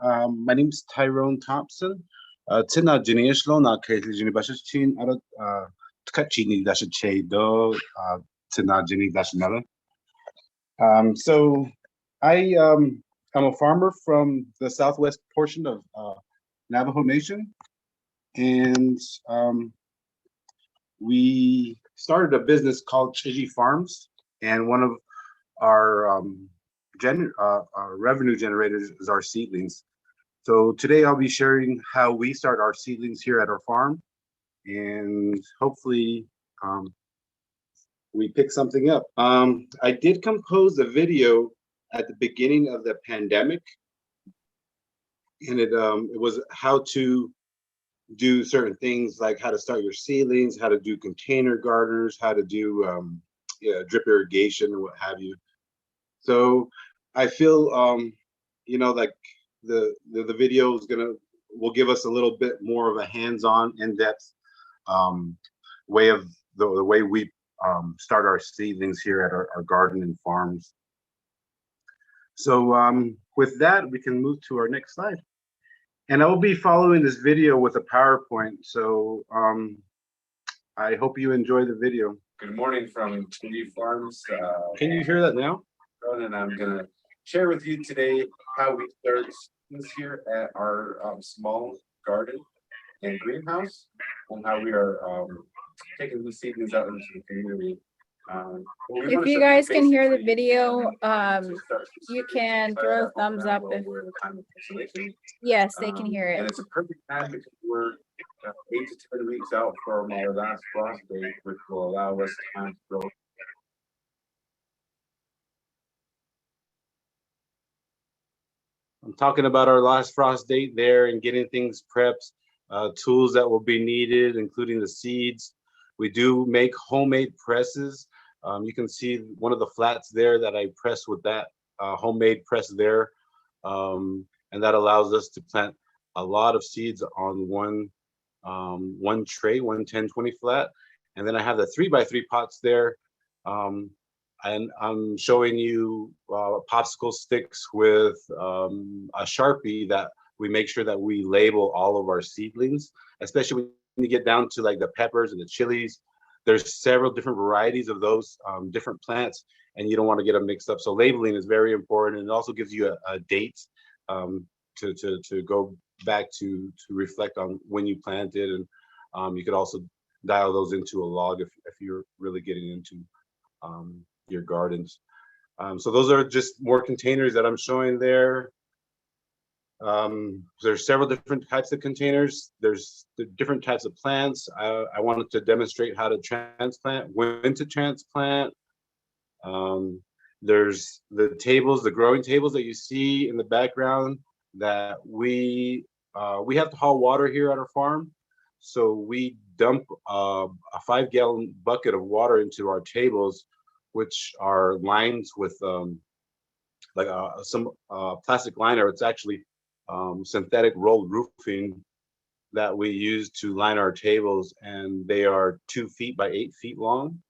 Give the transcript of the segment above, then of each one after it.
My name is Tyrone Thompson. Tina Jiniishlo na Kaitli Jinibashichin Arot Tkachini Dashachedo Tina Jini Dashanella. So I'm a farmer from the southwest portion of Navajo Nation, and we started a business called Trich Farms, and one of our our revenue generators is our seedlings. So today I'll be sharing how we start our seedlings here at our farm, and hopefully we pick something up. I did compose a video at the beginning of the pandemic, and it was how to do certain things like how to start your seedlings, how to do container gardeners, how to do drip irrigation or what have you. So I feel like the video is will give us a little bit more of a hands-on, in-depth way of the way we start our seedlings here at our garden and farms. So with that, we can move to our next slide. And I will be following this video with a PowerPoint. So I hope you enjoy the video. Good morning from Trich Farms. Can you hear that now? And I'm gonna share with you today how we start this here at our small garden and greenhouse, and how we are taking the seedlings out into the community. If you guys can hear the video, you can throw a thumbs up if yes, they can hear it. And it's a perfect time because we're 8 to 10 weeks out from our last frost date, which will allow us time to grow. I'm talking about our last frost date there and getting things prepped, tools that will be needed, including the seeds. We do make homemade presses. You can see one of the flats there that I pressed with that homemade press there. And that allows us to plant a lot of seeds on one tray, one 10-20 flat. And then I have the 3x3 pots there. And I'm showing you popsicle sticks with a Sharpie that we make sure that we label all of our seedlings, especially when you get down to like the peppers and the chilies. There's several different varieties of those different plants, and you don't want to get them mixed up. So labeling is very important, and it also gives you a date to go back to reflect on when you planted, and you could also dial those into a log if you're really getting into your gardens. So those are just more containers that I'm showing there. There's several different types of containers. There's the different types of plants. I wanted to demonstrate how to transplant, when to transplant. There's the tables, the growing tables that you see in the background that we have to haul water here at our farm. So we dump a 5-gallon bucket of water into our tables, which are lined with like some plastic liner. It's actually synthetic rolled roofing that we use to line our tables, and they are 2 feet by 8 feet long.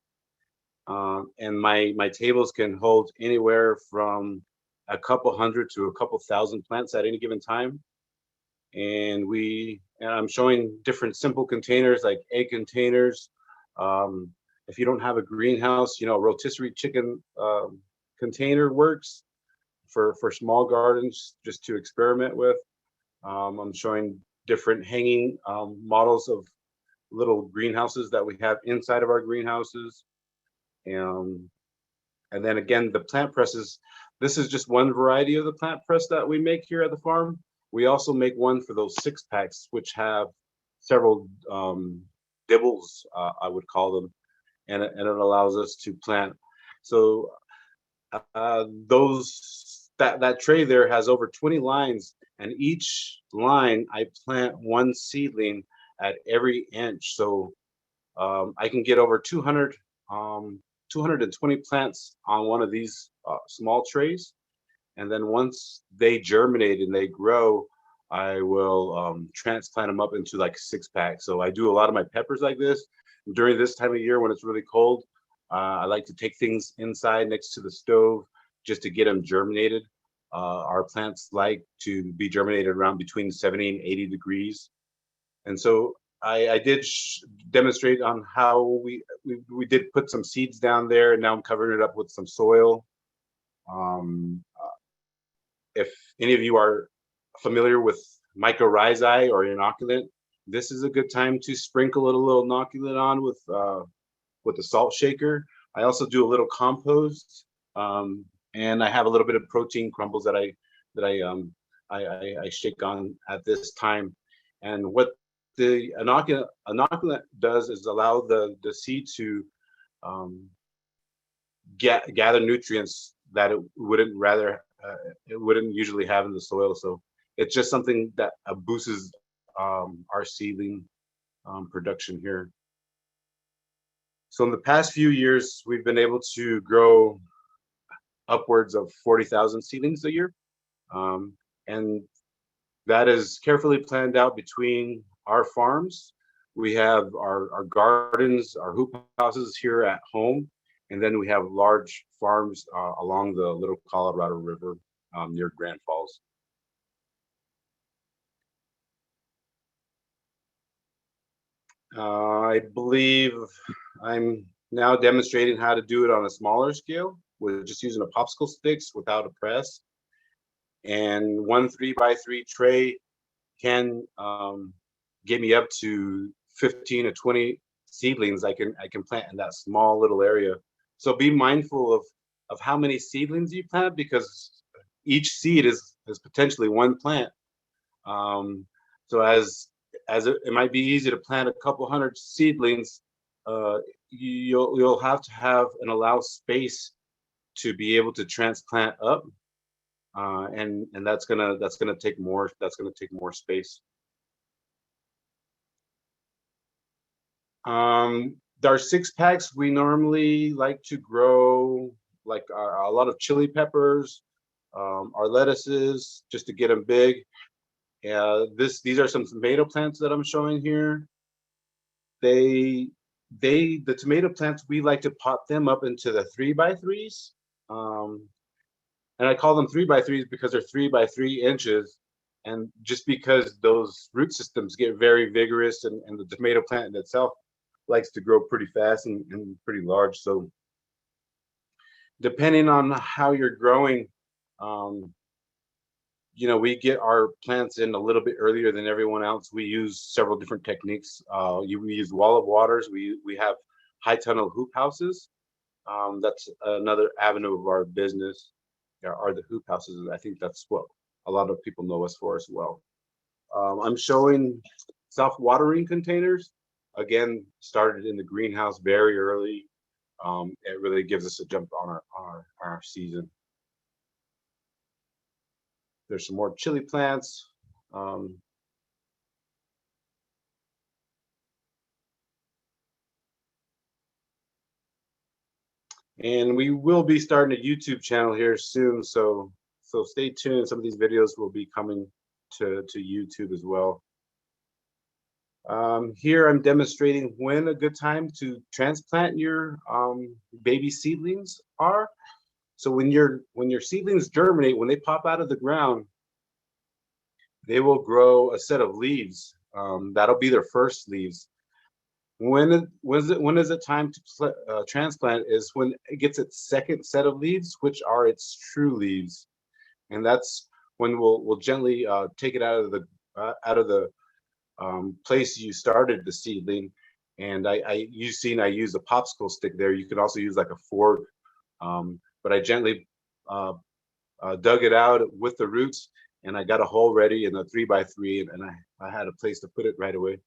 And my tables can hold anywhere from a couple hundred to a couple thousand plants at any given time. And I'm showing different simple containers like egg containers. If you don't have a greenhouse, a rotisserie chicken container works for small gardens just to experiment with. I'm showing different hanging models of little greenhouses that we have inside of our greenhouses. And then again, the plant presses, this is just one variety of the plant press that we make here at the farm. We also make one for those 6-packs, which have several dibbles, I would call them, and it allows us to plant. So that tray there has over 20 lines, and each line I plant one seedling at every inch. So I can get over 220 plants on one of these small trays. And then once they germinate and they grow, I will transplant them up into like 6-pack. So I do a lot of my peppers like this. During this time of year when it's really cold, I like to take things inside next to the stove just to get them germinated. Our plants like to be germinated around between 70 and 80 degrees. And so I did demonstrate on how we did put some seeds down there, and now I'm covering it up with some soil. If any of you are familiar with mycorrhizae or inoculant, this is a good time to sprinkle a little inoculant on with a salt shaker. I also do a little compost, and I have a little bit of protein crumbles that I shake on at this time. And what the inoculant does is allow the seed to gather nutrients that it wouldn't usually have in the soil. So it's just something that boosts our seedling production here. So in the past few years, we've been able to grow upwards of 40,000 seedlings a year. And that is carefully planned out between our farms. We have our gardens, our hoop houses here at home, and then we have large farms along the Little Colorado River near Grand Falls. I believe I'm now demonstrating how to do it on a smaller scale with just using a popsicle sticks without a press. And one 3x3 tray can get me up to 15 to 20 seedlings I can plant in that small little area. So be mindful of how many seedlings you plant, because each seed is potentially one plant. So as it might be easy to plant a couple hundred seedlings, you'll have to have and allow space to be able to transplant up, and that's gonna take more space. Our 6-packs, we normally like to grow like a lot of chili peppers, our lettuces, just to get them big. These are some tomato plants that I'm showing here. The tomato plants, we like to pot them up into the 3x3s. And I call them 3x3s because they're 3x3 inches. And just because those root systems get very vigorous, and the tomato plant in itself likes to grow pretty fast and pretty large. So depending on how you're growing, we get our plants in a little bit earlier than everyone else. We use several different techniques. We use wall of waters. We have high tunnel hoop houses. That's another avenue of our business. Are the hoop houses. I think that's what a lot of people know us for as well. I'm showing self-watering containers. Again, started in the greenhouse very early. It really gives us a jump on our season. There's some more chili plants. And we will be starting a YouTube channel here soon, so stay tuned. Some of these videos will be coming to YouTube as well. Here I'm demonstrating when a good time to transplant your baby seedlings are. So when your seedlings germinate, when they pop out of the ground, they will grow a set of leaves. That'll be their first leaves. When is it time to transplant is when it gets its second set of leaves, which are its true leaves, and that's when we'll gently take it out of the place you started the seedling. And you've seen I use a popsicle stick there. You can also use like a fork, but I gently dug it out with the roots, and I got a hole ready in a 3x3, and I had a place to put it right away.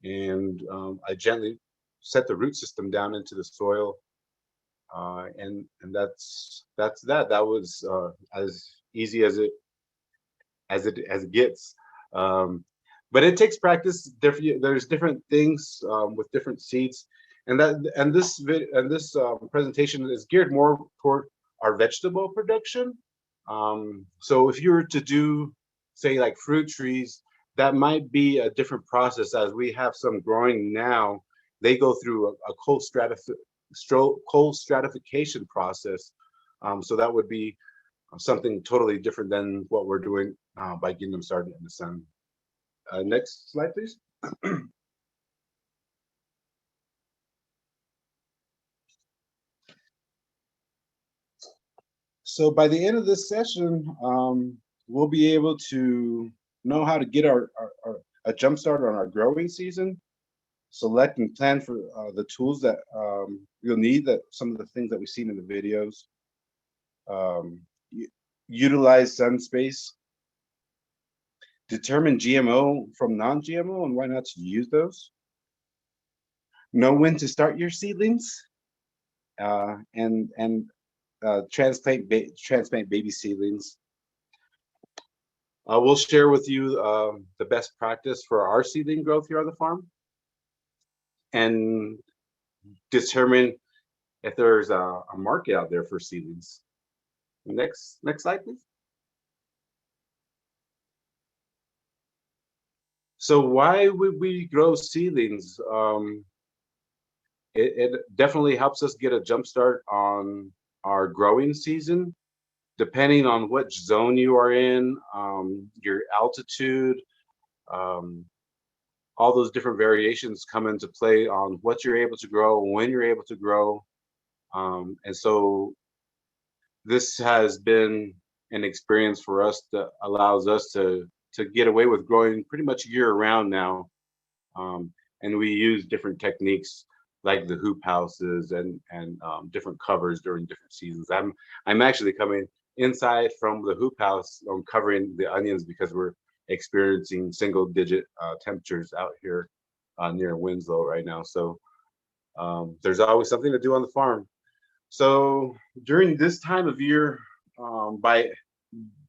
And I gently set the root system down into the soil, and that's that. That was as easy as it gets. But it takes practice. There's different things with different seeds, and this presentation is geared more toward our vegetable production. So if you were to do, say, like fruit trees, that might be a different process. As we have some growing now, they go through a cold stratification process. So that would be something totally different than what we're doing by getting them started in the sun. Next slide, please. So by the end of this session, we'll be able to know how to get a jump start on our growing season, select and plan for the tools that you'll need, that some of the things that we've seen in the videos, utilize sun space, determine GMO from non-GMO and why not to use those, know when to start your seedlings, and transplant baby seedlings. We'll share with you the best practice for our seedling growth here on the farm, and determine if there's a market out there for seedlings. Next slide, please. So why would we grow seedlings? It definitely helps us get a jump start on our growing season, depending on which zone you are in, your altitude, all those different variations come into play on what you're able to grow, when you're able to grow. And so this has been an experience for us that allows us to get away with growing pretty much year round now. And we use different techniques like the hoop houses and different covers during different seasons. I'm actually coming inside from the hoop house, covering the onions because we're experiencing single-digit temperatures out here near Winslow right now. So there's always something to do on the farm. So during this time of year,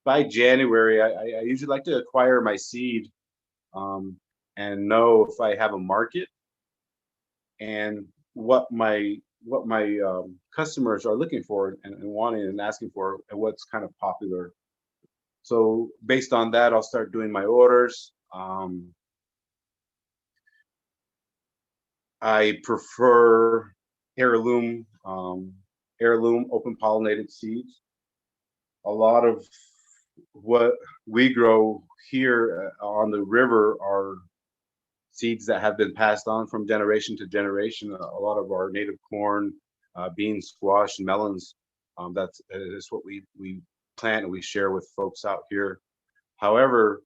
by January, I usually like to acquire my seed and know if I have a market and what my customers are looking for and wanting and asking for, and what's kind of popular. So based on that, I'll start doing my orders. I prefer heirloom open pollinated seeds. A lot of what we grow here on the river are seeds that have been passed on from generation to generation. A lot of our native corn, beans, squash, and melons, that's what we plant and we share with folks out here. However,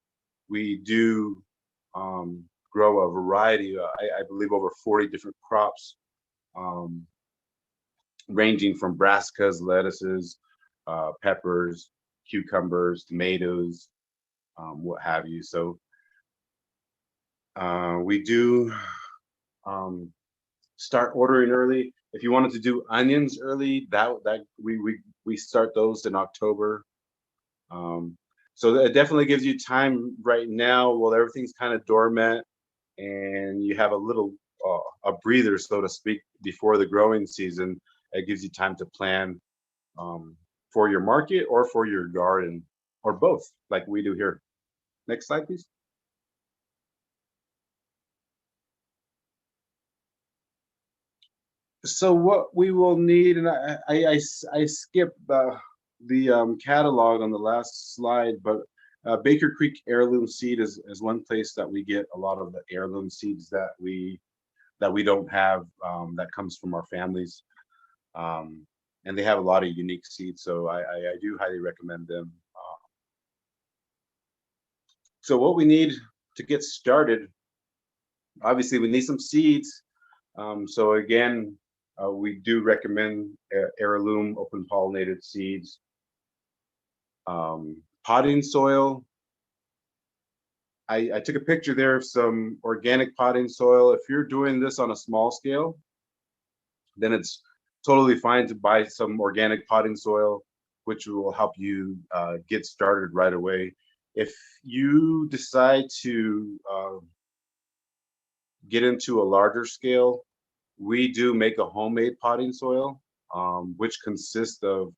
we do grow a variety, I believe over 40 different crops, ranging from brassicas, lettuces, peppers, cucumbers, tomatoes, what have you. So we do start ordering early. If you wanted to do onions early, that we start those in October. So it definitely gives you time right now while everything's kind of dormant and you have a little a breather, so to speak, before the growing season. It gives you time to plan for your market or for your garden, or both, like we do here. Next slide, please. So what we will need, and I skipped the catalog on the last slide, but Baker Creek heirloom seed is one place that we get a lot of the heirloom seeds that we don't have, that comes from our families, and they have a lot of unique seeds, so I do highly recommend them. So what we need to get started, obviously we need some seeds. So again, we do recommend heirloom open pollinated seeds. Potting soil. I took a picture there of some organic potting soil. If you're doing this on a small scale, then it's totally fine to buy some organic potting soil, which will help you get started right away. If you decide to get into a larger scale, we do make a homemade potting soil, which consists of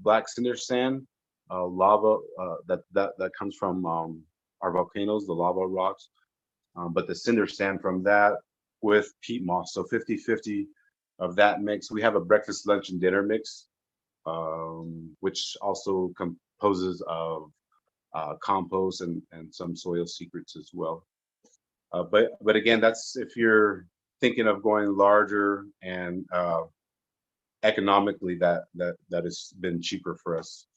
black cinder sand, lava that comes from our volcanoes, the lava rocks, but the cinder sand from that with peat moss, so 50-50 of that mix. We have a breakfast, lunch, and dinner mix which also composes of compost and some soil secrets as well. But again, that's if you're thinking of going larger and economically, that has been cheaper for us.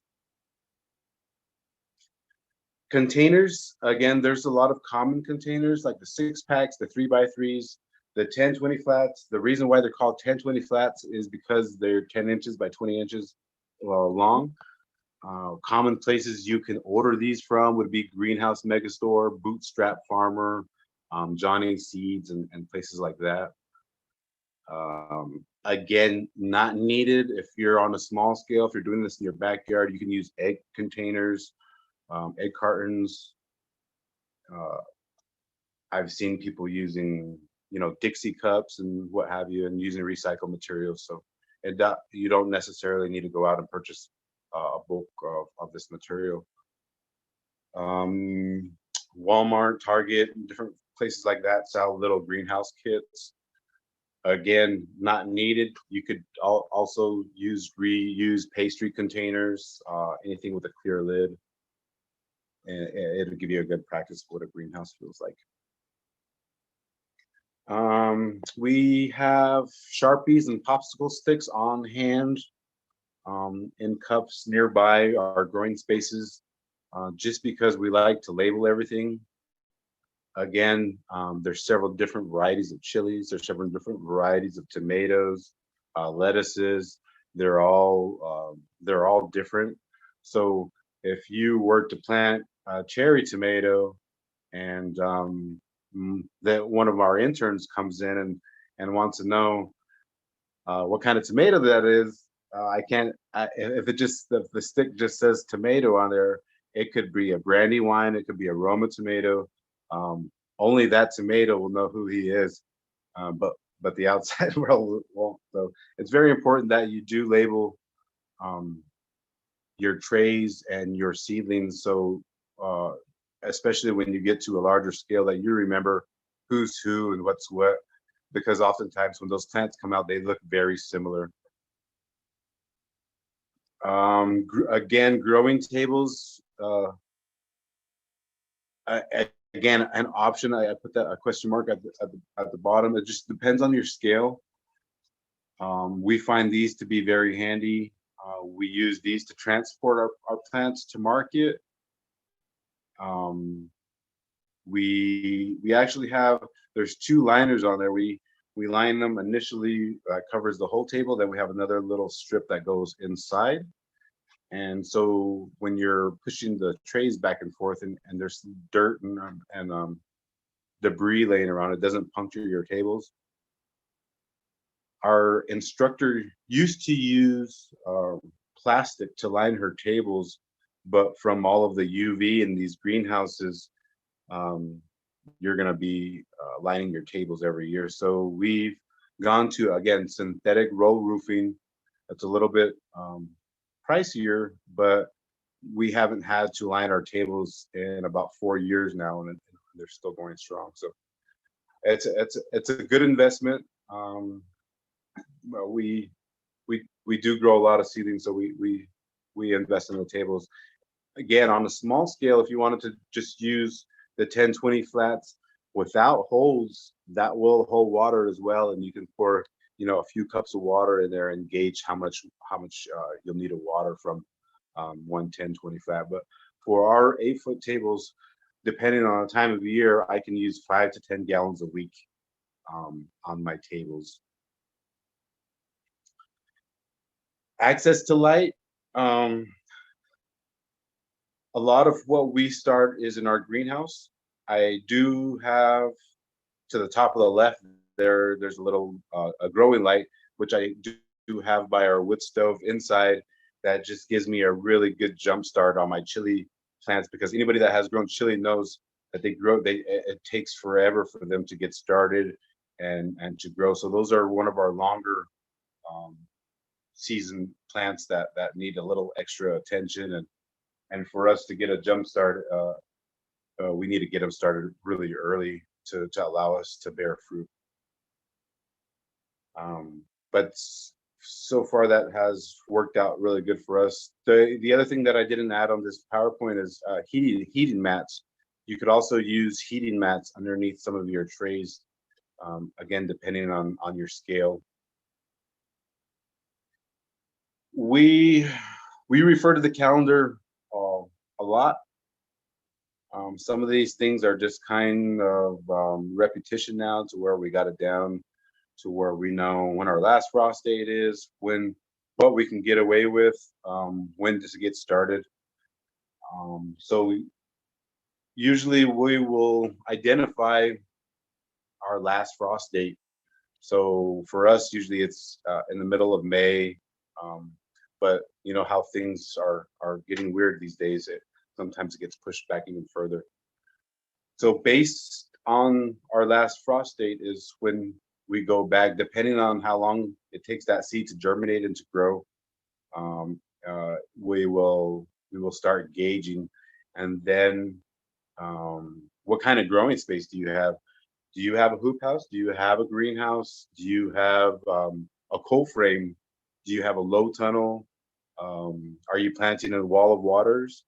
Containers, again, there's a lot of common containers like the 6-packs, the 3x3s, the 10-20 flats. The reason why they're called 10-20 flats is because they're 10 inches by 20 inches long. Common places you can order these from would be Greenhouse Megastore, Bootstrap Farmer, Johnny Seeds, and places like that. Again, not needed if you're on a small scale. If you're doing this in your backyard, you can use egg containers, egg cartons. I've seen people using, Dixie cups and what have you, and using recycled materials. So you don't necessarily need to go out and purchase a bulk of this material. Walmart, Target, different places like that sell little greenhouse kits. Again, not needed. You could also reuse pastry containers, anything with a clear lid. And it'll give you a good practice of what a greenhouse feels like. We have Sharpies and popsicle sticks on hand in cups nearby our growing spaces, just because we like to label everything. Again, there's several different varieties of chilies. There's several different varieties of tomatoes, lettuces. They're all different. So if you were to plant a cherry tomato, and that one of our interns comes in and wants to know what kind of tomato that is, if the stick just says tomato on there, it could be a Brandywine, it could be a Roma tomato. Only that tomato will know who he is, but the outside world won't. So it's very important that you do label your trays and your seedlings. So especially when you get to a larger scale, that you remember who's who and what's what, because oftentimes when those plants come out, they look very similar. Again, growing tables. Again, an option. I put that a question mark at the bottom. It just depends on your scale. We find these to be very handy. We use these to transport our plants to market. We actually have, there's 2 liners on there. We line them initially, covers the whole table. Then we have another little strip that goes inside. And so when you're pushing the trays back and forth and there's dirt and debris laying around, it doesn't puncture your tables. Our instructor used to use plastic to line her tables, but from all of the UV in these greenhouses, you're going to be lining your tables every year. So we've gone to, again, synthetic roll roofing. It's a little bit pricier, but we haven't had to line our tables in about 4 years now, and they're still going strong. So it's a good investment. We do grow a lot of seedlings, so we invest in the tables. Again, on a small scale, if you wanted to just use the 10-20 flats without holes, that will hold water as well, and you can pour a few cups of water in there and gauge how much you'll need of water from one 10-20 flat. But for our 8-foot tables, depending on the time of the year, I can use 5 to 10 gallons a week on my tables. Access to light. A lot of what we start is in our greenhouse. I do have, to the top of the left there's a little a growing light, which I do have by our wood stove inside. That just gives me a really good jump start on my chili plants, because anybody that has grown chili knows that it takes forever for them to get started and to grow. So those are one of our longer season plants that need a little extra attention, and for us to get a jump start, we need to get them started really early to allow us to bear fruit. But so far that has worked out really good for us. The other thing that I didn't add on this PowerPoint is heating mats. You could also use heating mats underneath some of your trays, again, depending on your scale. We refer to the calendar a lot. Some of these things are just kind of repetition now, to where we got it down to where we know when our last frost date is, what we can get away with, when to get started. So usually we will identify our last frost date. So for us, usually it's in the middle of May. But you know how things are getting weird these days. Sometimes it gets pushed back even further. So based on our last frost date is when we go back, depending on how long it takes that seed to germinate and to grow. We will start gauging, and then what kind of growing space do you have? Do you have a hoop house? Do you have a greenhouse? Do you have a cold frame? Do you have a low tunnel? Are you planting a wall of waters?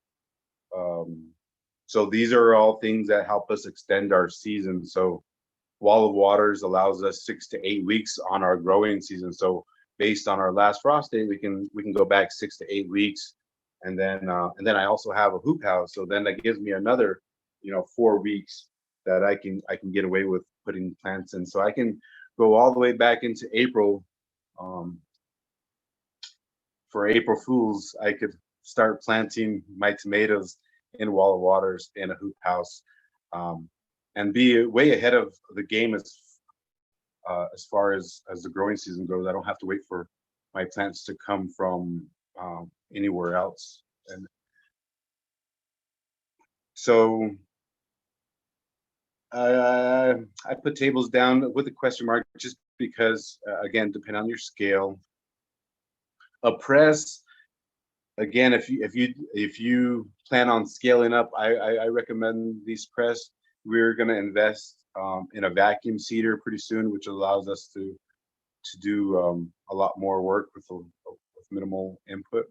So these are all things that help us extend our season. So wall of waters allows us 6 to 8 weeks on our growing season. So based on our last frost date, we can go back 6 to 8 weeks, and then I also have a hoop house. So then that gives me another 4 weeks that I can get away with putting plants in. So I can go all the way back into April. For April Fools, I could start planting my tomatoes in wall of waters in a hoop house, and be way ahead of the game as far as the growing season goes. I don't have to wait for my plants to come from anywhere else. And so I put tables down with a question mark just because, again, depending on your scale. A press, again, if you plan on scaling up, I recommend these press. We're going to invest in a vacuum seeder pretty soon, which allows us to do a lot more work with minimal input.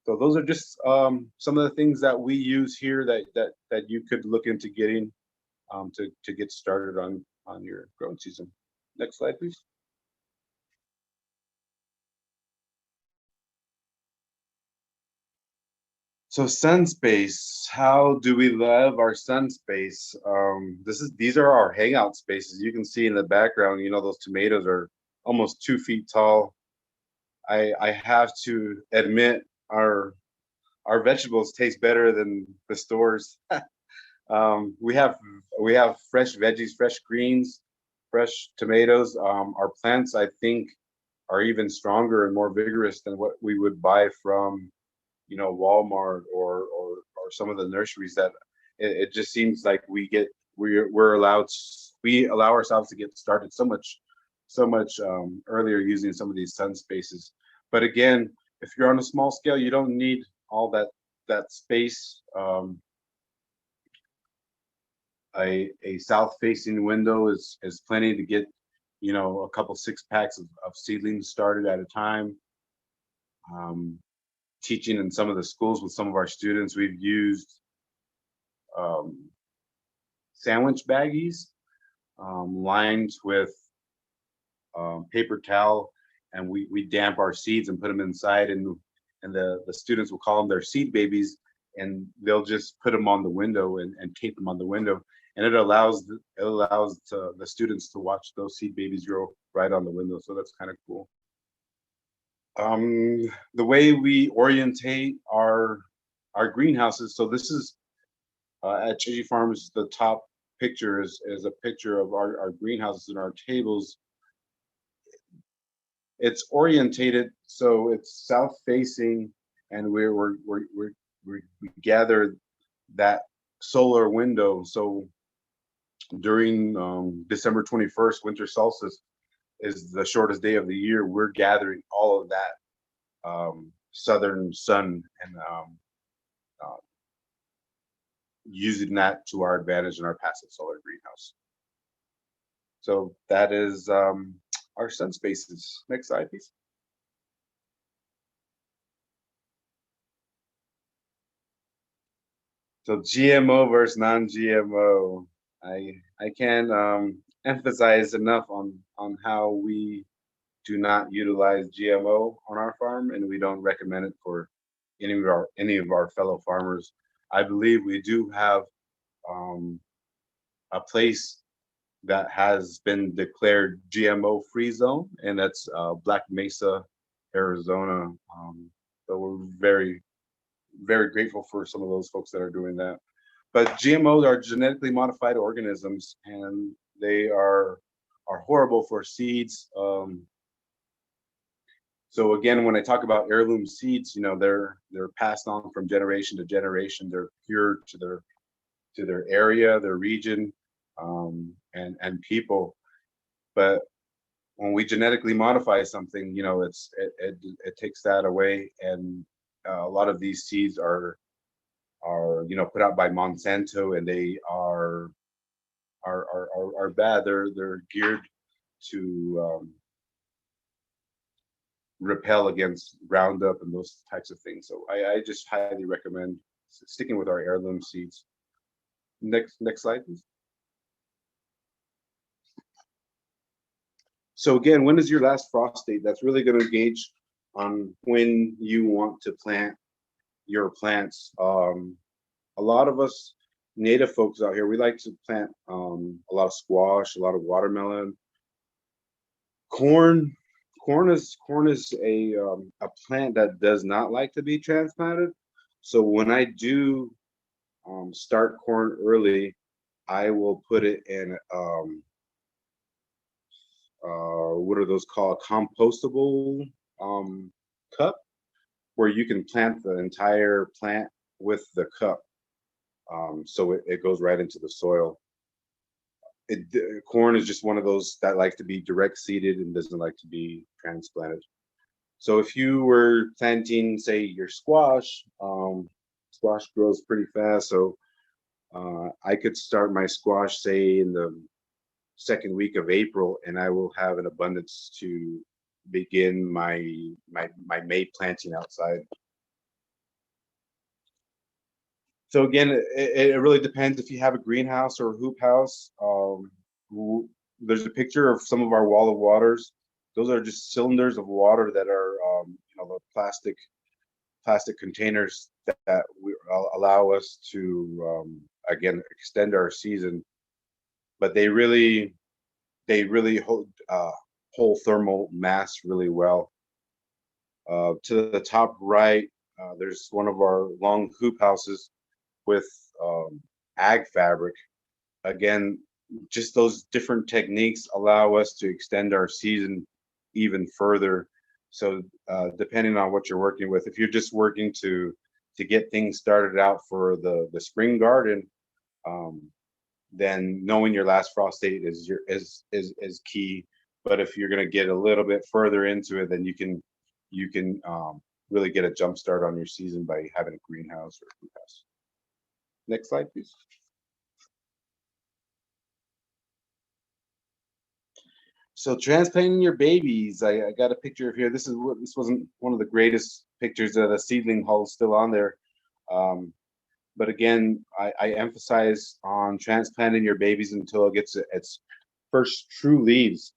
So those are just some of the things that we use here that you could look into getting to get started on your growing season. Next slide, please. So sun space, how do we love our sun space? These are our hangout spaces. You can see in the background, those tomatoes are almost 2 feet tall. I have to admit, our vegetables taste better than the stores. We have fresh veggies, fresh greens, fresh tomatoes. Our plants, I think, are even stronger and more vigorous than what we would buy from Walmart or some of the nurseries. That it just seems like we allow ourselves to get started so much earlier using some of these sun spaces. But again, if you're on a small scale, you don't need all that space. A south facing window is plenty to get a couple 6-packs of seedlings started at a time. Teaching in some of the schools with some of our students, we've used sandwich baggies lined with paper towel, and we damp our seeds and put them inside, and the students will call them their seed babies, and they'll just put them on the window and tape them on the window, and it allows the students to watch those seed babies grow right on the window. So that's kind of cool. The way we orientate our greenhouses. So this is at Trich Farms. The top picture is a picture of our greenhouses and our tables. It's orientated so it's south facing, and we gather that solar window. So during December 21st, winter solstice is the shortest day of the year. We're gathering all of that southern sun and using that to our advantage in our passive solar greenhouse. So that is our sun spaces. Next slide, please. So GMO versus non-GMO. I can't emphasize enough on how we do not utilize GMO on our farm, and we don't recommend it for any of our fellow farmers. I believe we do have um, a place that has been declared GMO free zone, and that's Black Mesa, Arizona. So we're very grateful for some of those folks that are doing that. But GMOs are genetically modified organisms, and they are horrible for seeds. So again, when I talk about heirloom seeds, you know, they're passed on from generation to generation. They're cured to their area, their region, and people. But when we genetically modify something, you know, it takes that away, and a lot of these seeds are you know put out by Monsanto, and they are bad. They're geared to repel against Roundup and those types of things. So I just highly recommend sticking with our heirloom seeds. Next slide, please. So again, when is your last frost date? That's really going to gauge on when you want to plant your plants. A lot of us native folks out here, we like to plant a lot of squash, a lot of watermelon, corn. Corn is a plant that does not like to be transplanted. So when I do start corn early, I will put it in what are those called? Compostable cup, where you can plant the entire plant with the cup. So it goes right into the soil. Corn is just one of those that likes to be direct seeded and doesn't like to be transplanted. So if you were planting, say, your squash, squash grows pretty fast. So I could start my squash, say, in the second week of April, and I will have an abundance to begin my May planting outside. So again, it really depends if you have a greenhouse or a hoop house. There's a picture of some of our wall of waters. Those are just cylinders of water that are you know, the plastic containers that allow us to again extend our season. But they really hold thermal mass really well. To the top right, there's one of our long hoop houses with ag fabric. Again, just those different techniques allow us to extend our season even further. So depending on what you're working with, if you're just working to get things started out for the spring garden, then knowing your last frost date is key. But if you're going to get a little bit further into it, then you can really get a jump start on your season by having a greenhouse or a hoop house. Next slide, please. So transplanting your babies, I got a picture of here. This wasn't one of the greatest pictures of the seedling hull still on there. But again, I emphasize on transplanting your babies until it gets its first true leaves.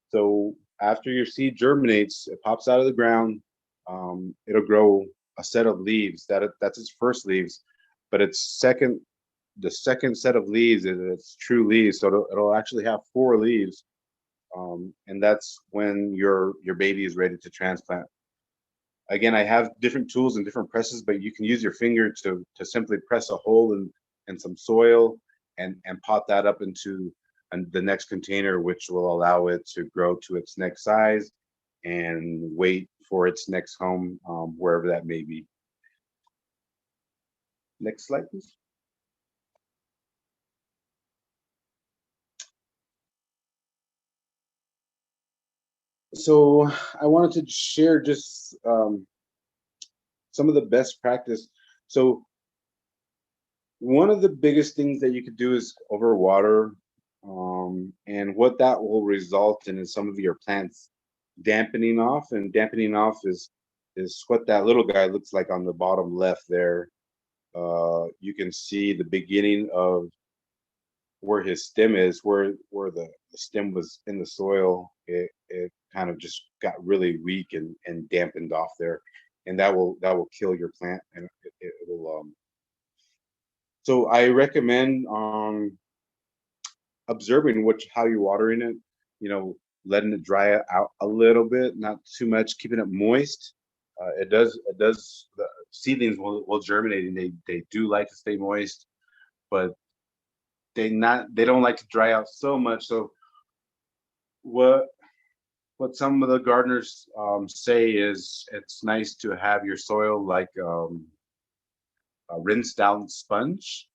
So after your seed germinates, it pops out of the ground. It'll grow a set of leaves. That's its first leaves, but the second set of leaves is its true leaves. So it'll actually have 4 leaves, and that's when your baby is ready to transplant. Again, I have different tools and different presses, but you can use your finger to simply press a hole in some soil and pot that up into the next container, which will allow it to grow to its next size and wait for its next home, wherever that may be. Next slide, please. So I wanted to share just some of the best practice. So one of the biggest things that you could do is overwater, and what that will result in is some of your plants dampening off, and dampening off is what that little guy looks like on the bottom left there. you can see the beginning of where his stem is, where the stem was in the soil. It kind of just got really weak and dampened off there, and that will kill your plant, and it will. So I recommend observing how you're watering it. You know, letting it dry out a little bit, not too much, keeping it moist. It does. The seedlings will germinate, and they do like to stay moist, but they don't like to dry out so much. So what some of the gardeners say is it's nice to have your soil like a rinsed out sponge,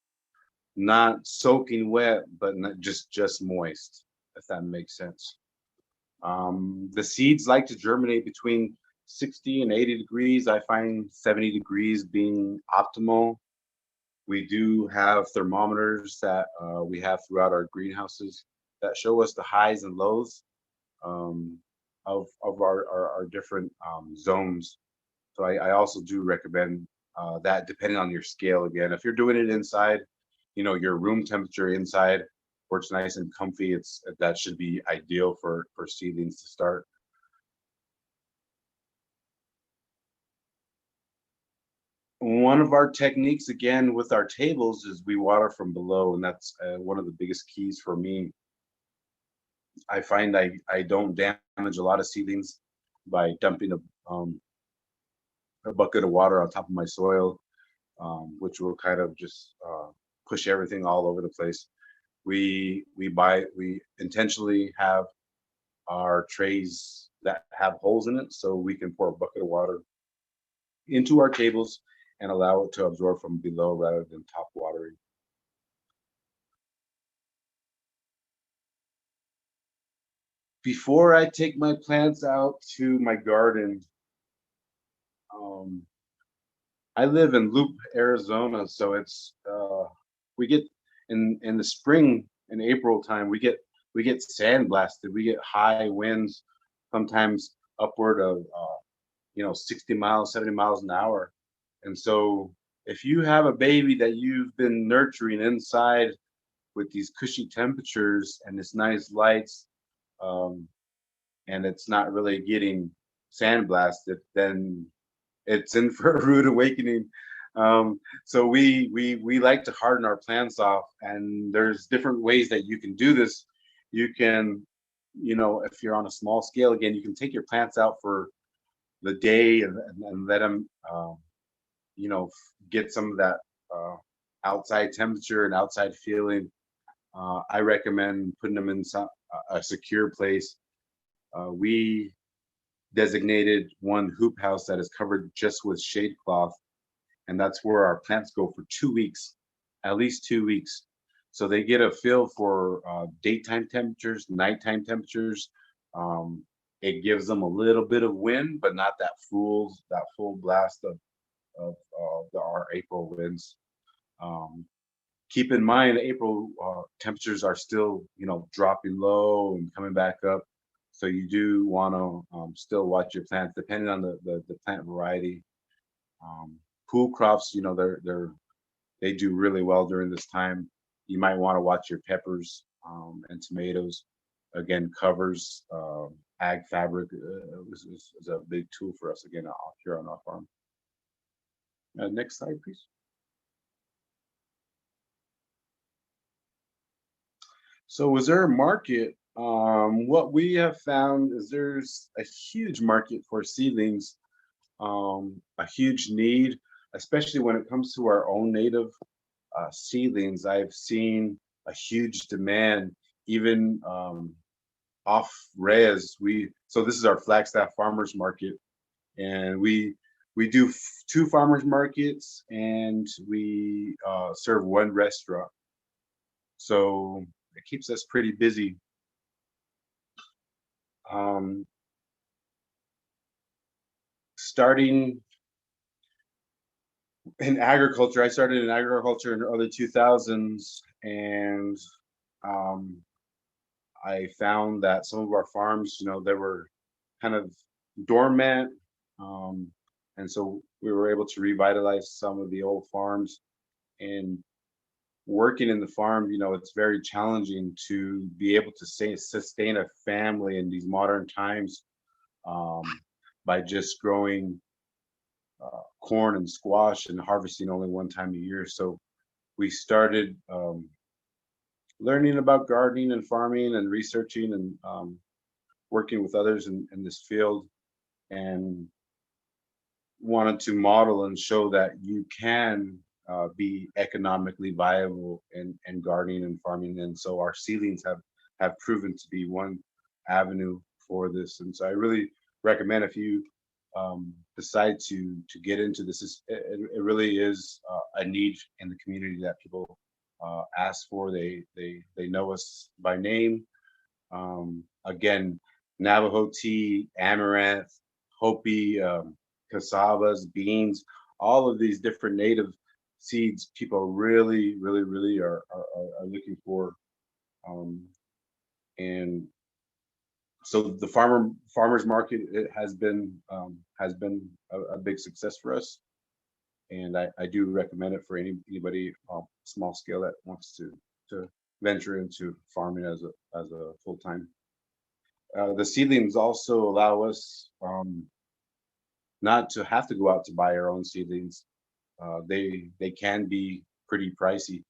not soaking wet, but not just moist, if that makes sense. The seeds like to germinate between 60 and 80 degrees. I find 70 degrees being optimal. We do have thermometers that we have throughout our greenhouses that show us the highs and lows um, of our different zones. So I also do recommend that depending on your scale. Again, if you're doing it inside, you know, your room temperature inside, where it's nice and comfy, that should be ideal for seedlings to start. One of our techniques, again, with our tables is we water from below, and that's one of the biggest keys for me. I find I don't damage a lot of seedlings by dumping a bucket of water on top of my soil, which will kind of just push everything all over the place. We intentionally have our trays that have holes in it, so we can pour a bucket of water into our tables and allow it to absorb from below rather than top watering. Before I take my plants out to my garden, I live in Loop, Arizona, so it's we get in the spring, in April time, we get sandblasted. We get high winds, sometimes upward of 60 miles, 70 miles an hour. And so if you have a baby that you've been nurturing inside with these cushy temperatures and this nice lights, um, and it's not really getting sandblasted, then it's in for a rude awakening. So we like to harden our plants off, and there's different ways that you can do this. You can, if you're on a small scale, again, you can take your plants out for the day and let them, get some of that outside temperature and outside feeling. I recommend putting them in a secure place. We designated one hoop house that is covered just with shade cloth, and that's where our plants go for 2 weeks, at least 2 weeks. So they get a feel for daytime temperatures, nighttime temperatures. It gives them a little bit of wind, but not that full blast of our April winds. Keep in mind, April temperatures are still, dropping low and coming back up. So you do want to still watch your plants, depending on the plant variety. Pool crops, they do really well during this time. You might want to watch your peppers and tomatoes. Again, covers, ag fabric is a big tool for us again here on our farm. Next slide, please. So is there a market? What we have found is there's a huge market for seedlings, a huge need, especially when it comes to our own native seedlings. I've seen a huge demand, even off res. So this is our Flagstaff Farmers Market, and we do 2 farmers markets, and we serve 1 restaurant. So it keeps us pretty busy. Starting in agriculture, I started in agriculture in the early 2000s, and I found that some of our farms, they were kind of dormant, and so we were able to revitalize some of the old farms. And working in the farm, you know, it's very challenging to be able to sustain a family in these modern times, um, by just growing corn and squash and harvesting only one time a year. So we started learning about gardening and farming and researching and working with others in this field, and wanted to model and show that you can be economically viable in gardening and farming. And so our seedlings have proven to be one avenue for this. And so I really recommend, if you decide to get into this, it really is a need in the community that people ask for. They know us by name. Again, Navajo tea, amaranth, Hopi, cassavas, beans, all of these different native seeds people really are looking for. And so the farmers market, it has been a big success for us. And I do recommend it for anybody small scale that wants to venture into farming as a full time. The seedlings also allow us not to have to go out to buy our own seedlings. They can be pretty pricey,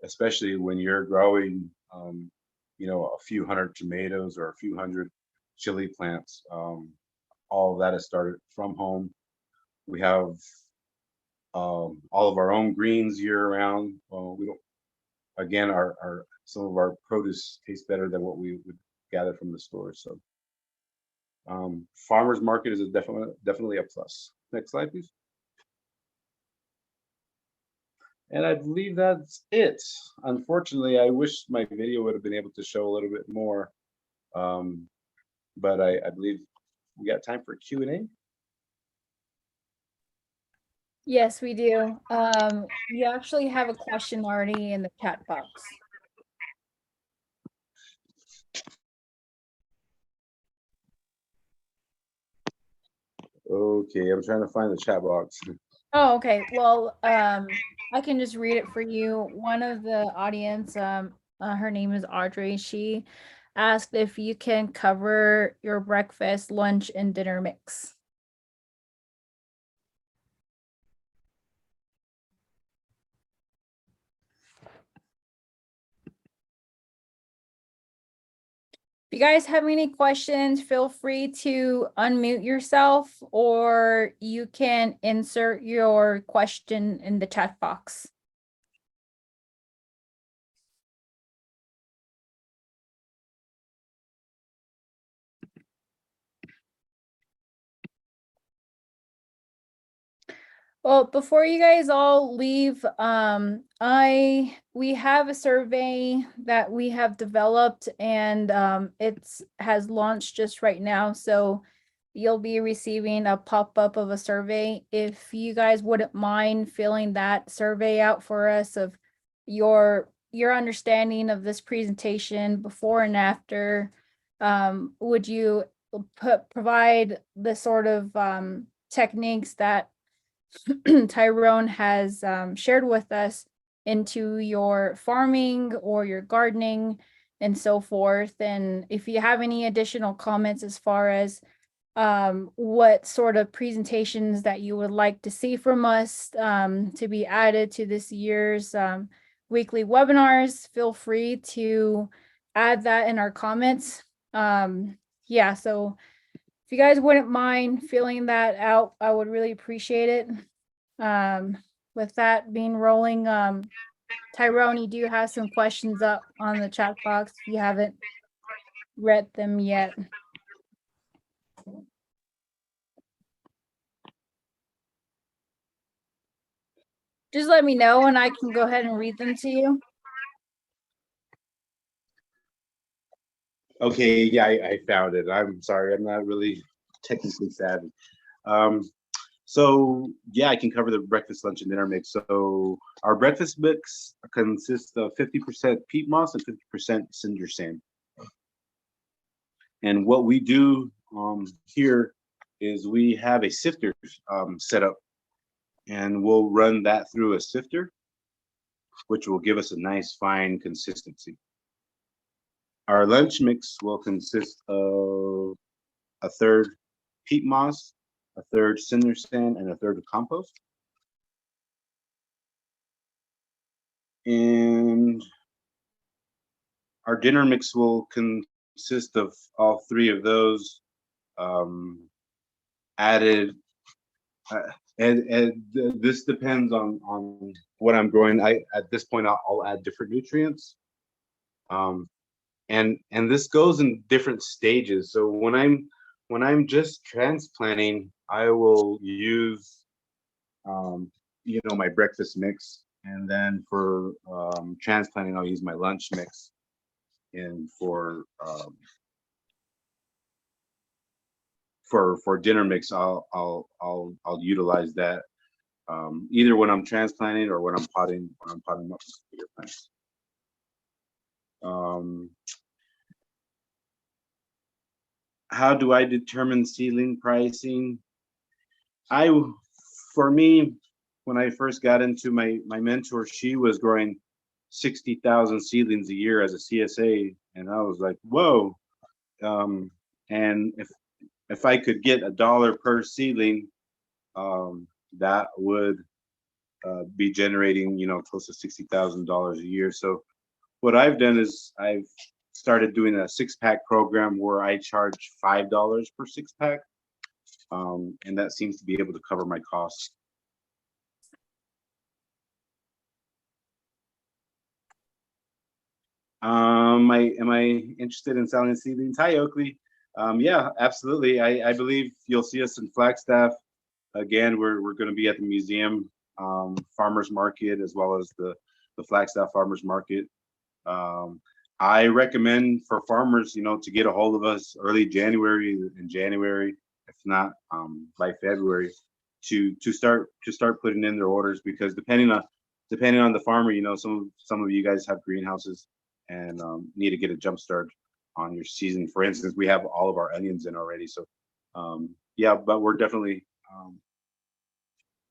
especially when you're growing, you know, a few hundred tomatoes or a few hundred chili plants. All of that is started from home. We have all of our own greens year round. We don't. Again, our some of our produce tastes better than what we would gather from the store. So farmers market is definitely a plus. Next slide, please. And I believe that's it. Unfortunately, I wish my video would have been able to show a little bit more, but I believe we got time for Q&A. Yes, we do. You actually have a question already in the chat box. Okay, I'm trying to find the chat box. Oh, okay. Well, I can just read it for you. One of the audience, her name is Audrey. She asked if you can cover your breakfast, lunch, and dinner mix. If you guys have any questions, feel free to unmute yourself, or you can insert your question in the chat box. Well, before you guys all leave, we have a survey that we have developed, and it's has launched just right now. So you'll be receiving a pop-up of a survey. If you guys wouldn't mind filling that survey out for us of your understanding of this presentation before and after, would you provide the sort of techniques that Tyrone has shared with us into your farming or your gardening and so forth. And if you have any additional comments as far as what sort of presentations that you would like to see from us to be added to this year's weekly webinars, feel free to add that in our comments. Yeah, so if you guys wouldn't mind filling that out, I would really appreciate it. With that being rolling, Tyrone, do you have some questions up on the chat box if you haven't read them yet? Just let me know and I can go ahead and read them to you. Okay, yeah, I found it. I'm sorry, I'm not really technically savvy. So yeah, I can cover the breakfast, lunch, and dinner mix. So our breakfast mix consists of 50% peat moss and 50% cinder sand. And what we do here is we have a sifter set up, and we'll run that through a sifter. which will give us a nice fine consistency. Our lunch mix will consist of a third peat moss, a third cinder sand, and a third of compost. And our dinner mix will consist of all three of those added. And this depends on what I'm growing. At this point I'll add different nutrients. And this goes in different stages. So when I'm just transplanting, I will use my breakfast mix, and then for transplanting I'll use my lunch mix, and for dinner mix I'll utilize that either when I'm transplanting or when I'm potting up bigger plants. How do I determine seedling pricing? For me, when I first got into my mentor, she was growing 60,000 seedlings a year as a CSA, and I was like, whoa. And if I could get $1 per seedling, that would be generating, close to $60,000 a year. So what I've done is I've started doing a 6-pack program where I charge $5 per 6-pack, and that seems to be able to cover my costs. Am I interested in selling seedlings? Hi, Oakley. Yeah, absolutely. I believe you'll see us in Flagstaff. Again, we're going to be at the museum, farmers market, as well as the Flagstaff farmers market. I recommend for farmers, to get a hold of us early January, if not by February, to start putting in their orders, because depending on the farmer, some of you guys have greenhouses and need to get a jump start on your season. For instance, we have all of our onions in already, so yeah, but we're definitely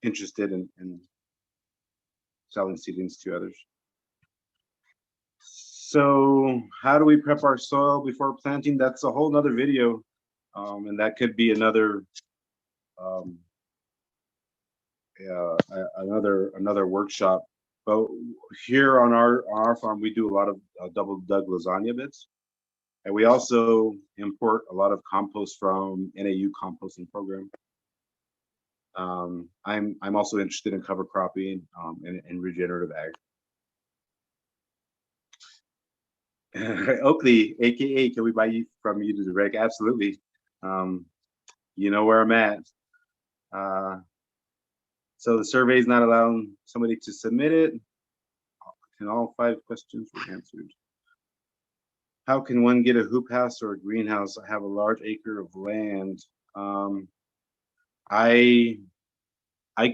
interested in selling seedlings to others. So how do we prep our soil before planting? That's a whole nother video, and that could be another another workshop. But here on our farm, we do a lot of double dug lasagna beds, and we also import a lot of compost from NAU composting program. I'm also interested in cover cropping and regenerative ag. Oakley, aka, can we buy you from you to direct? Absolutely. You know where I'm at. So the survey is not allowing somebody to submit it, and all 5 questions were answered. How can one get a hoop house or a greenhouse? I have a large acre of land. I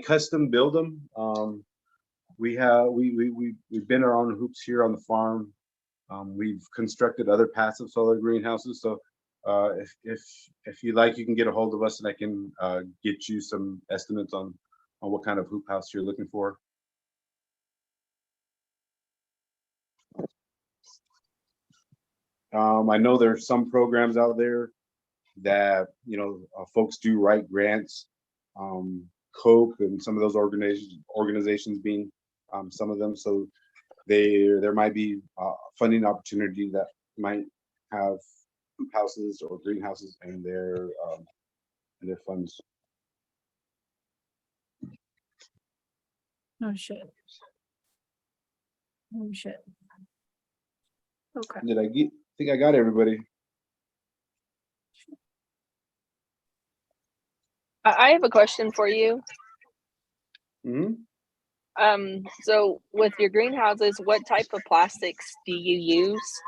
custom build them. We've been our own hoops here on the farm. We've constructed other passive solar greenhouses. So if you like, you can get a hold of us, and I can get you some estimates on what kind of hoop house you're looking for. I know there's some programs out there that folks do write grants. Coke and some of those organizations being some of them. So there might be funding opportunity that might have hoop houses or greenhouses in their funds. Oh shit. Oh shit. Okay. Did I think I got everybody? I have a question for you. Mm-hmm. So with your greenhouses, what type of plastics do you use?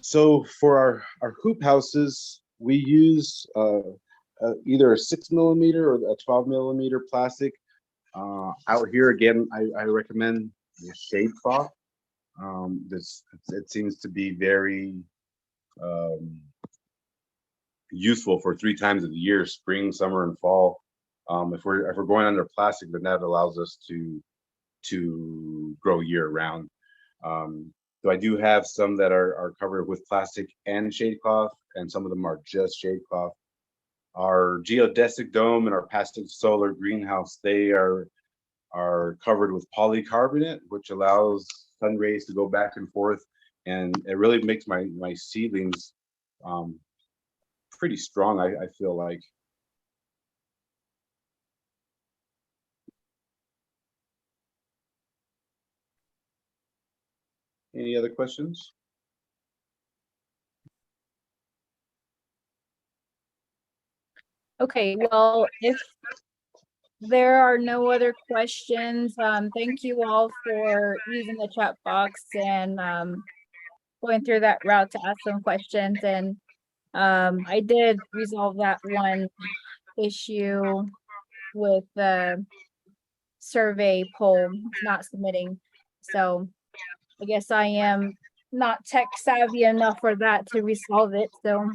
So for our hoop houses, we use either a 6mm or a 12mm plastic. Out here again, I recommend the shade cloth. It seems to be very useful for 3 times of the year: spring, summer, and fall. If we're going under plastic, then that allows us to grow year round. So I do have some that are covered with plastic and shade cloth, and some of them are just shade cloth. Our geodesic dome and our passive solar greenhouse, they are covered with polycarbonate, which allows sun rays to go back and forth, and it really makes my seedlings pretty strong, I feel like. Any other questions? Okay, well, if there are no other questions, thank you all for using the chat box and going through that route to ask some questions. And I did resolve that one issue with the survey poll not submitting. So I guess I am not tech savvy enough for that to resolve it. So,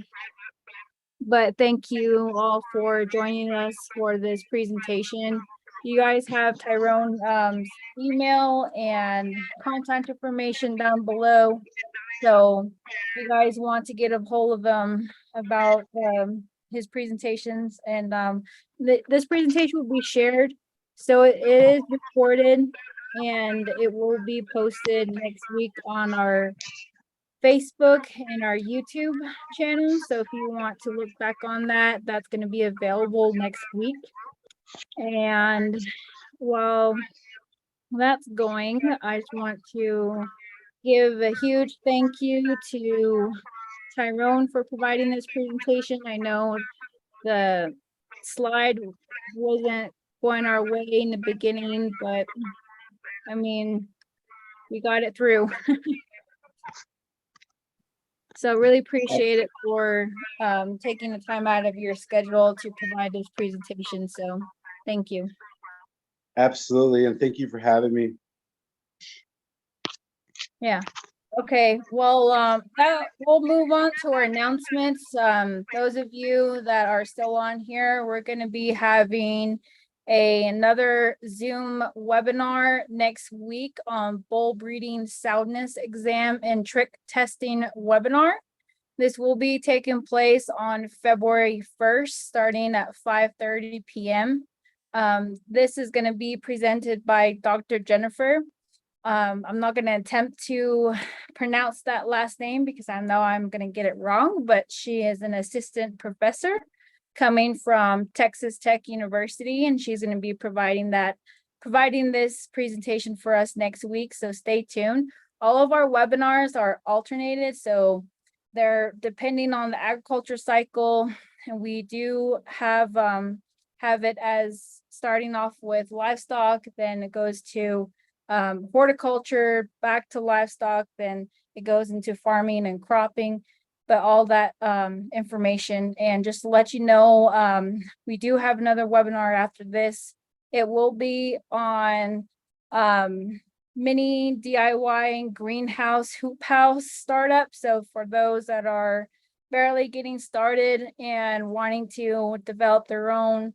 but thank you all for joining us for this presentation. You guys have Tyrone email and contact information down below. So if you guys want to get a hold of him about his presentations, and this presentation will be shared. So it is recorded and it will be posted next week on our Facebook and our YouTube channel. So if you want to look back on that, that's going to be available next week. And while that's going, I just want to give a huge thank you to Tyrone for providing this presentation. I know the slide wasn't going our way in the beginning, but I mean, we got it through. So really appreciate it for taking the time out of your schedule to provide this presentation. So thank you. Absolutely, and thank you for having me. Yeah. Okay, well, we'll move on to our announcements. Those of you that are still on here, we're going to be having another Zoom webinar next week on bull breeding soundness exam and Trich testing webinar. This will be taking place on February 1st, starting at 5:30 p.m. This is going to be presented by Dr. Jennifer. I'm not going to attempt to pronounce that last name because I know I'm going to get it wrong, but she is an assistant professor coming from Texas Tech University, and she's going to be providing this presentation for us next week. So stay tuned. All of our webinars are alternated, so they're depending on the agriculture cycle, and we do have it as starting off with livestock, then it goes to horticulture, back to livestock, then it goes into farming and cropping, but all that information. And just to let you know, we do have another webinar after this. It will be on mini DIY and greenhouse hoop house startup. So for those that are barely getting started and wanting to develop their own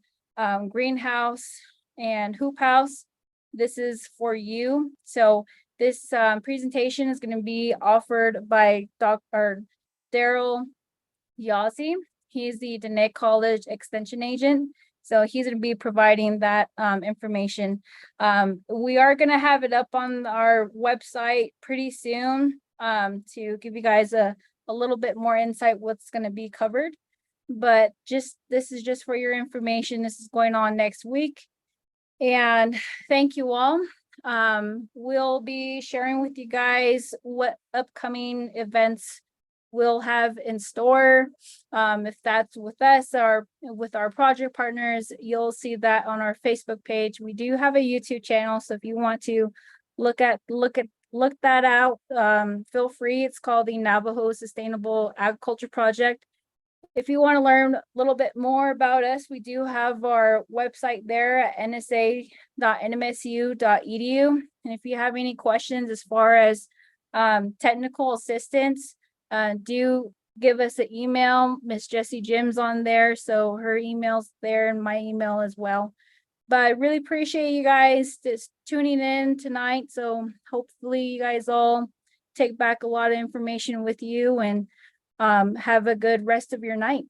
greenhouse and hoop house, this is for you. So this presentation is going to be offered by Dr. Daryl Yazzie. He's the Dene College Extension Agent. So he's going to be providing that information. We are going to have it up on our website pretty soon to give you guys a little bit more insight what's going to be covered. But this is just for your information. This is going on next week. And thank you all. We'll be sharing with you guys what upcoming events we'll have in store. If that's with us or with our project partners, you'll see that on our Facebook page. We do have a YouTube channel, so if you want to look that out, feel free. It's called the Navajo Sustainable Agriculture Project. If you want to learn a little bit more about us, we do have our website there at nsa.nmsu.edu. And if you have any questions as far as technical assistance, do give us an email. Miss Jessie Jim's on there, so her email's there and my email as well. But I really appreciate you guys just tuning in tonight. So hopefully you guys all take back a lot of information with you and have a good rest of your night.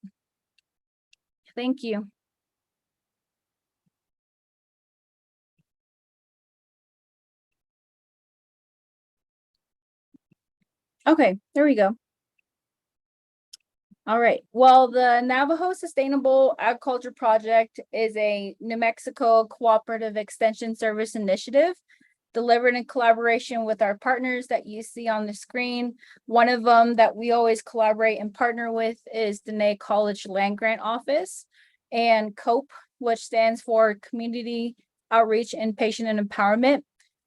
Thank you. Okay, there we go. All right. Well, the Navajo Sustainable Agriculture Project is a New Mexico Cooperative Extension Service initiative delivered in collaboration with our partners that you see on the screen. One of them that we always collaborate and partner with is the Dene College Land Grant Office, and COPE, which stands for Community Outreach and Patient Empowerment.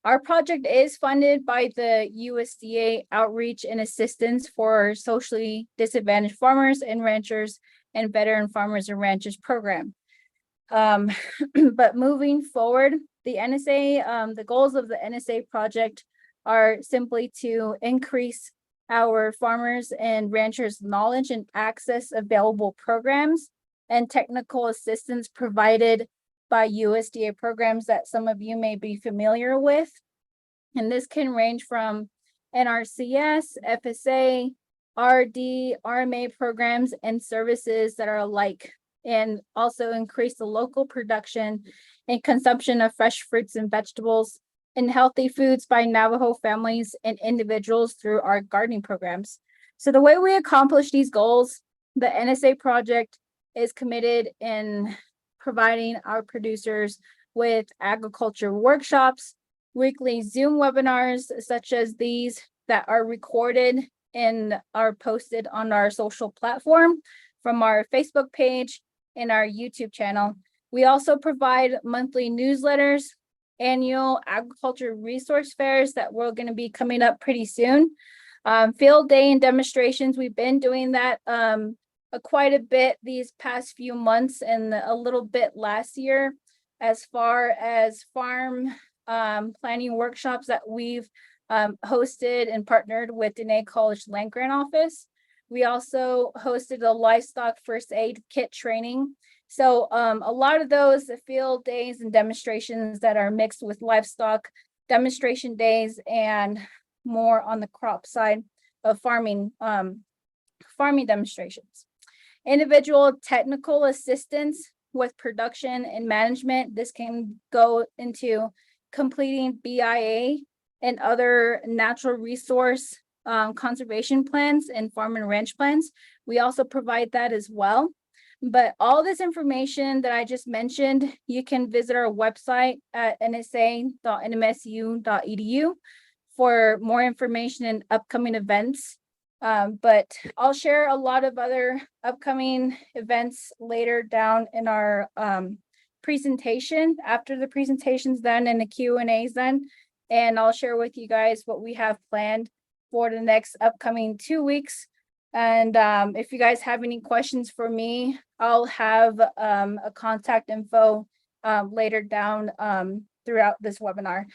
Our project is funded by the USDA Outreach and Assistance for Socially Disadvantaged Farmers and Ranchers and Veteran Farmers and Ranchers program. But moving forward, the NSA, the goals of the NSA project are simply to increase our farmers and ranchers' knowledge and access available programs and technical assistance provided by USDA programs that some of you may be familiar with. And this can range from NRCS, FSA, RD, RMA programs and services that are alike, and also increase the local production and consumption of fresh fruits and vegetables and healthy foods by Navajo families and individuals through our gardening programs. So the way we accomplish these goals, the NSA project is committed in providing our producers with agriculture workshops, weekly Zoom webinars such as these that are recorded and are posted on our social platform from our Facebook page and our YouTube channel. We also provide monthly newsletters, annual agriculture resource fairs that we're going to be coming up pretty soon. Field day and demonstrations, we've been doing that quite a bit these past few months and a little bit last year, as far as farm planning workshops that we've hosted and partnered with Dene College Land Grant Office. We also hosted a livestock first aid kit training. So a lot of those field days and demonstrations that are mixed with livestock demonstration days and more on the crop side of farming demonstrations. Individual technical assistance with production and management. This can go into completing BIA and other natural resource conservation plans and farm and ranch plans. We also provide that as well. But all this information that I just mentioned, you can visit our website at nsa.nmsu.edu for more information and upcoming events. But I'll share a lot of other upcoming events later down in our presentation, after the presentation's done and the Q&A's done. And I'll share with you guys what we have planned for the next upcoming 2 weeks. And if you guys have any questions for me, I'll have a contact info later down throughout this webinar.